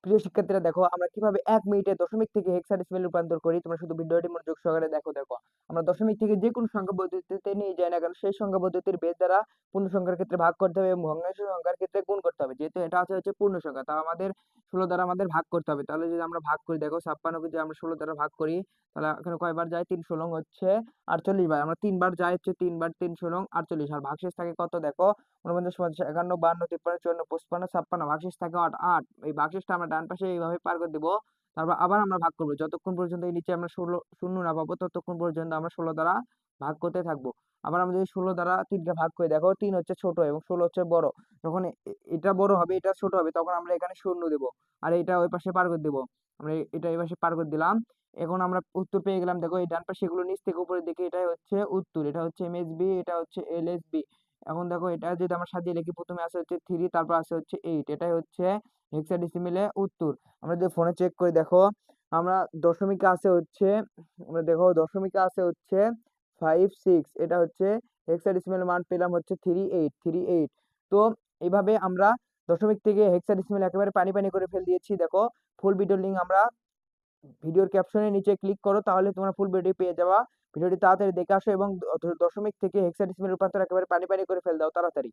প্রিয় শিক্ষার্থীরা দেখো আমরা কিভাবে ১ মিনিটে দশমিক থেকে হেক্সাডেসিমেলে রূপান্তর করি। তোমরা শুধু ভিডিওটি মনোযোগ সহকারে দেখো। আমরা দশমিক থেকে যে কোনো সংখ্যা পদ্ধতিতে নিয়ে যাই না কেন সেই সংখ্যা পদ্ধতির বেস দ্বারা পূর্ণ সংখ্যার ক্ষেত্রে ভাগ করতে হবে এবং ভগ্নাংশ সংখ্যার ক্ষেত্রে গুণ করতে হবে। যেহেতু এটা হচ্ছে পূর্ণ সংখ্যা, তা আমাদের ১৬ দ্বারা আমাদের ভাগ করতে হবে। তাহলে যদি আমরা ভাগ করি, দেখো ৫৬ কে যদি আমরা ১৬ দ্বারা ভাগ করি, তাহলে এখানে কয়বার যায়? ৩ ১৬ হচ্ছে ৪৮ বার। আমরা ৩ বার যায় হচ্ছে ৩ বার ৩ ১৬ ৪৮, আর ভাগশেষ থাকে কত দেখো? ৪৯, ৫০, ৫১, ৫২, ৫৩, ৫৪, ৫৫, ৫৬, ভাগশেষ থাকে ৮। এই ভাগশেষটা আমরা ডান পাশে এইভাবে পার করে দিব। তারপর আবার আমরা ভাগ করব। যতক্ষণ পর্যন্ত এই নিচে আমরা ১৬ শূন্য না পাবো ততক্ষণ পর্যন্ত আমরা ১৬ দ্বারা ভাগ করতে থাকবো। আবার আমরা যদি ১৬ দ্বারা ৩ কে ভাগ করি, দেখো ৩ হচ্ছে ছোট এবং ১৬ হচ্ছে বড়। যখন এটা বড় হবে, এটা ছোট হবে, তখন আমরা এখানে শূন্য দেব। আর এটা ওই পাশে পার করে দেব। আমরা এটা এই পাশে পার করে দিলাম। এখন আমরা উত্তর পেয়ে গেলাম। দেখো এই ডান পাশে এগুলো নিচ থেকে উপরের দিকে, এটাই হচ্ছে উত্তর। এটা হচ্ছে এমএসবি, এটা হচ্ছে এলএসবি। এখন দেখো এটা যদি আমরা সাজিয়ে লিখি, প্রথমে আছে হচ্ছে 3, তারপর আছে হচ্ছে 8। এটাই হচ্ছে হেক্সাডেসিমেলে উত্তর। আমরা যদি ফোনে চেক করি, দেখো আমরা দশমিকে আছে হচ্ছে, আমরা দেখো দশমিকে আছে হচ্ছে 5 6। এটা হচ্ছে হেক্সাডেসিমেল মান পেলাম হচ্ছে 38। তো এইভাবে আমরা দশমিক থেকে হেক্সাডেসিমেল একেবারে পানি করে ফেল দিয়েছি। দেখো ফুল ভিডিও লিঙ্ক আমরা ভিডিওর ক্যাপশনের নিচে ক্লিক করো, তাহলে তোমরা ফুল ভিডিও পেয়ে যাবা। ভিডিওটি তাড়াতাড়ি দেখে আসো এবং দশমিক থেকে হেক্সাডেসিমেল রূপান্তর একেবারে পানি করে ফেল দাও তাড়াতাড়ি।